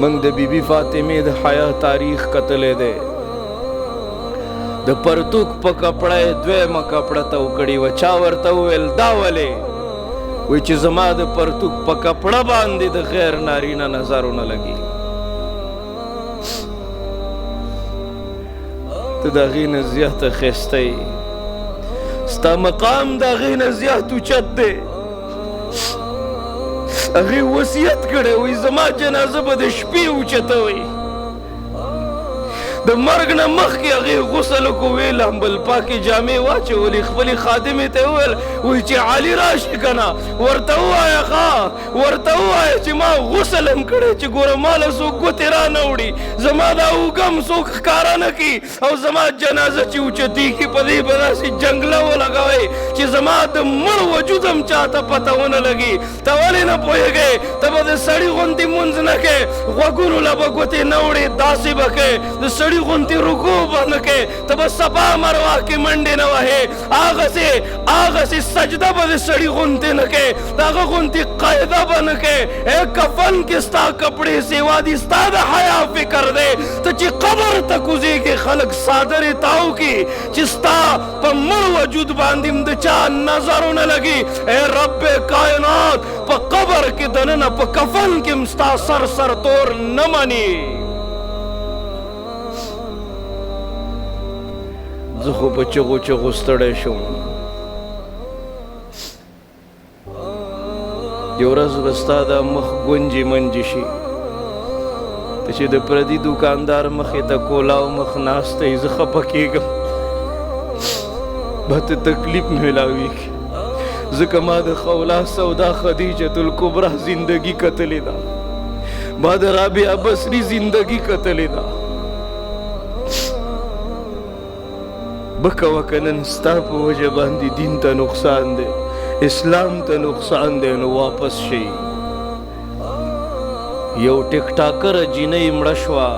منگ د بی بی فاطمه د حیا تاریخ کتلے دے د پرتوک په کپڑا دویمه کپڑا تو کړي و چا ورته ویل دا ولې وی چې زما د پرتوک په کپڑا باندې د غیر نارینه نظرونه لګي ته د هغې نه زیاته ښایسته یې ستا مقام د هغې نه زیات اوچت دی هغې وصیت کړی وی زما جنازه به د شپې اوچتوئ د مرګ نه مخکې هغې غسل وکړو ویې لامبل پاکې جامې واچولې خپلې خادمې ته یې وویل وایي چې علي راشي که نه ورته ووایه ښه ورته ووایه چې ما غسل هم کړی چې ګوره ماله څوک ګوتې رانه وړي زما دا اوږه هم څوک ښکاره نه کړي او زما جنازه چې اوچتېږي په دې به داسې جنګله ولګوئ چې زما د مړ وجود هم چاته پته ونه لګي ته ولې نه پوهېږې ته به د سړي غوندې مونځ نه کوې غوږونو له به ګوتې نه وړې داسې به کوې د سړي غوندې رکوع به نه کوې ته به صفا مروه کې منډې نه وهې هغسې سجده به د سړي غوندې نه کوې د هغه غوندې قاعده به نه کوې کفن کې ستا کپړې سیوا دي ستا د حیا فکر دی ته چې قبر ته کوزېږې خلک څادرې تاو کړي چې ستا په مړ وجود باندې هم د چا نظر ونه لګي ای رب کائنات په قبر کې دننه په کفن کې هم ستا سر تور نه مني زه خو په چغو ستړی شوم یو ورځ به ستا دا مخ ګونجې منجې شي ته چې د پردي دوکاندار مخې ته کولاو مخ ناسته یې زه خفه کېږم به ته تکلیف میلاویږي ځکه ما د خولا سودا خدیجة الکبرا زندگی کتلې ده ما د رابعه بصري زندگی کتلې ده بکوه که نن ستا په وجه باندې دین ته نقصان دی اسلام ته نقصان دی نو واپس شي یو ټیک ټاکره جینۍ مړه شوه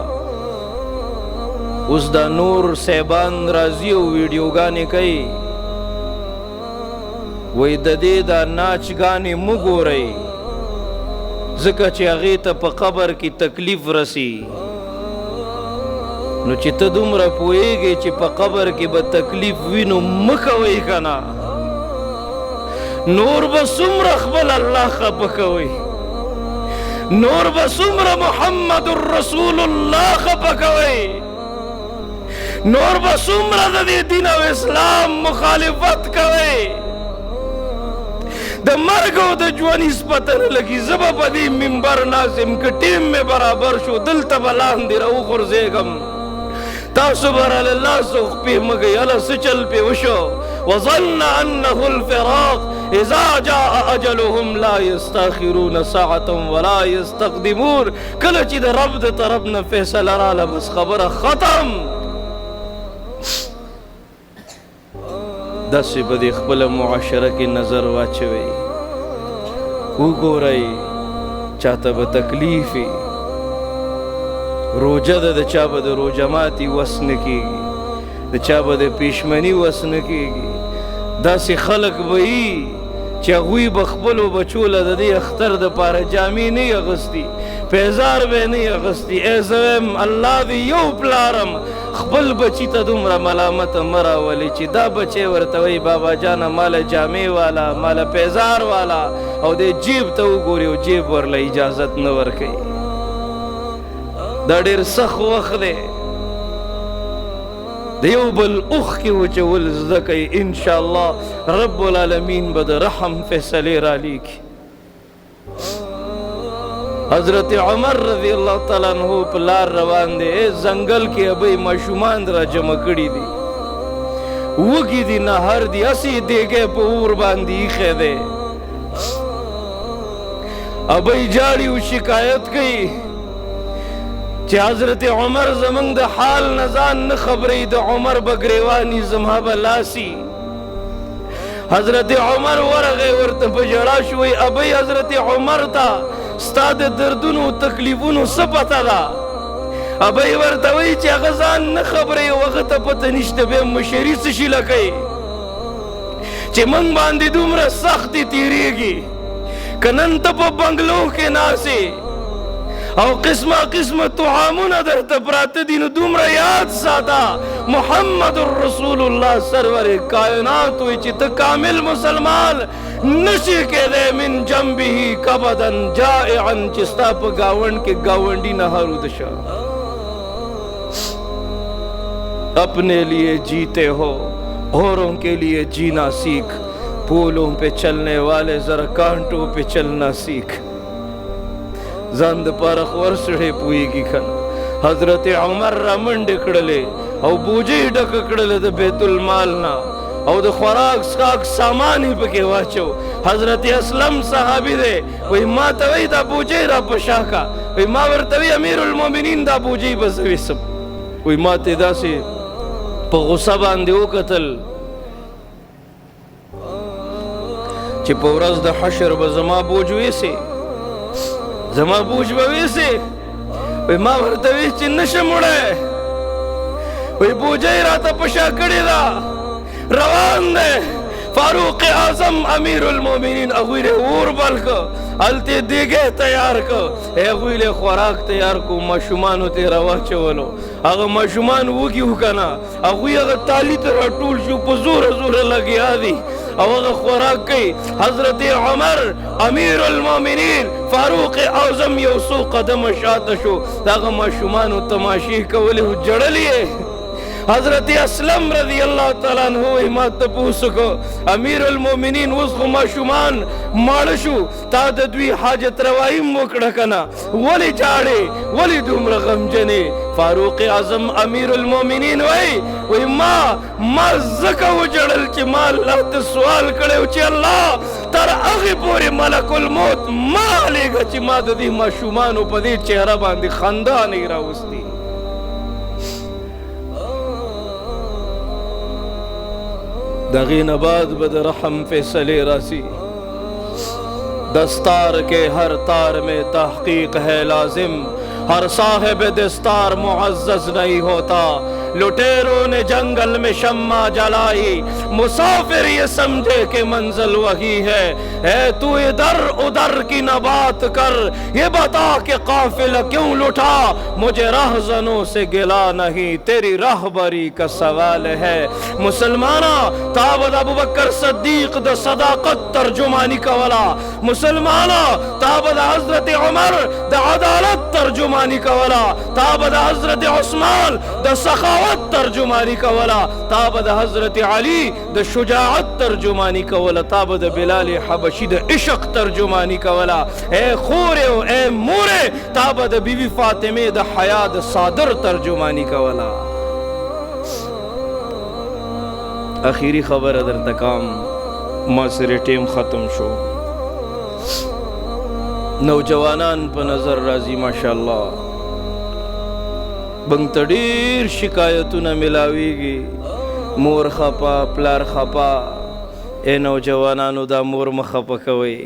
اوس دا نور صاحبان راځي او ویډیوګانې کوي وایي د دې دا ناچګانې مه ګورئ ځکه چې هغې ته په قبر کې تکلیف رسي نو چې ته دومره پوهېږې چې په قبر کې به تکلیف وي نو مه کوئ که نه نور به څومره خپل الله خفه کوئ نور به څومره محمد رسول الله خفه کوئ نور به څومره د دې دین او اسلام مخالفت کوئ د مرګ او د ژوند هېڅ پته نه لګي زه به په دې منبر ناست یم که ټیم مې برابر شو دلته به لاندې راوغورځېږم تاسو به راله لاس او خپې مه کوئ هله څه چل پې وشو وظن انه الفراق اذا جاء اجلهم لا يستاخرون ساعة ولا يستقدمون کله چې د رب د طرف نه فیصله راله بس خبره ختم داسې به دې خپله معاشره کې نظر واچوئ وګورئ چاته به تکلیف وي روجه ده د چا به د روجه ماتي وس نه کېږي د چا به د پیشمني وس نه کېږي داسې خلک به وي چې هغوی به خپلو بچو له د دې اختر دپاره جامې نه یې اغوستي پیزار به یې نه یې اغوستي ای زه وایم الله دې یو پلارم خپل بچي ته دومره ملامته مه راولي چې دا بچی ورته وایي بابا جانه ماله جامې والا ماله پیزار والا او دې جیب ته وګوري او جیب ورله اجازت نه ورکوي دا ډېر سخت وخت دی د یو بل اوښکې وچول زده کوي انشاءالله رب العالمین به د رحم فیصلې رالیکي حضرت عمر رضی الله تعالی عنہ په لار روان دی ځنګل کې ابۍ ماشومان را جمع کړي دي وږي دي نهر دي هسې دیګی په اور باندې ایښی دی ابۍ جاړي او شکایت کوي چې حضرت عمر زمونږ د حال نه ځان نه خبرې د عمر به ګریواني زما به لاسي حضرت عمر ورغی ورته په ژړا شوی ابۍ حضرت عمر ته ستا د دردونو تکلیفونو څه پته ده ابۍ ورته وایي چې هغه ځان نه خبرې او هغه ته پته نشته بیا مشري څه شي لکئ چې موږ باندې دومره سختې تېرېږي که نن ته په بنګلو کې ناستې او قسمه قسمه طعامونه درته پراته دي، نو دومره یاد ساته محمد رسول الله سرور کائنات وی چې ته کامل مسلمان نشي کېدی من جنبه کبدا جائعا چې ستا په ګاونډ کې ګاونډي نه هرود شه. اپنے لیے جیتے ہو اوروں کے لیے جینا سیکھ، پھولوں پہ چلنے والے ذرا کانٹوں پہ چلنا سیکھ. ځان د پاره خور سړی پوهېږي که نه. حضرت عمر را منډې کړلې او بوجۍ ډکه کړله د بیت المال نه او د خوراک څښاک سامان یې پکې واچو. حضرت اسلم صحابي دی، وایي ما ته وایي دا بوجۍ را په شا کا. وایي ما ورته وایي امیر المؤمنین دا بوجۍ به زه ویسم. وایي ما ته یې داسې په غصه باندې وکتل چې په ورځ د حشر به زما بوج ویسې، زما بوج به ویسې. وایي ما ورته وایي چې نشم وړی، وایي بوجۍ راته په شا کړې ده، روان دی. فاروق اعظم امیر المؤمنین هغوی له اور بل که، هلته دیګی تیار که، هغوی له خوراک تیار کو، ماشومانو ته یې راواچولو. هغه ماشومان وږي وو که نه، هغوی هغه تالي ته راټول شو، په زوره زوره لګیا دي او هغه خوراک کوي. حضرت عمر امیر المؤمنین فاروق اعظم یو څو قدمه شاته شو، د هغه ماشومانو تماشې کولې او ژړل یې. حضرت اسلم رضی اللہ تعالیٰ عنہ ما تپوس کو امیر المؤمنین اوس خو ماشومان ماړه شو، تا د دوی حاجت روايي وکړه کنه، ولې جاړې ولې دومره غمجنې؟ فاروق اعظم امیر المؤمنین وای ما ځکه وجړل چې ما الله ته سوال کړی چې الله تر هغې پورې ملک الموت ما هلېږه چې ما د دې ماشومانو په دې چهره باندې خندا نه یې راوستي. دغی نباد بد رحم فیصلے راسی، دستار کے ہر تار میں تحقیق ہے لازم، ہر صاحب دستار معزز نہیں ہوتا. لٹیروں نے جنگل میں شمع جلائی، مسافر یہ سمجھے کہ منزل وہی ہے. اے تو ادھر ادھر کی نہ بات کر، یہ بتا کہ قافلہ کیوں لٹا. مجھے رہزنوں سے گلا نہیں، تیری راہبری کا سوال ہے. مسلمانہ تابد ابو بکر صدیق دا صداقت ترجمانی کولا، مسلمانہ تابد حضرت عمر دا عدالت ترجمانی کولا، تابد حضرت عثمان دا سخاوت ترجمانی کولا، تابد حضرت علی دا شجاعت ترجمانی کولا، تابد بلال حبشی دا عشق ترجمانی کولا. اے خورے اے مورے تابد بی بی فاطمہ دا حیا دا صادر ترجمانی کولا. اخیری خبر در تکام ما سره ټیم ختم شو. نوجوانان په نظر راځي ماشاءالله، بنګ ته ډېر شکایتونه ملاویږي، مور خپه پلار خپه. اے نوجوانانو دا مور مه خپه کوئ.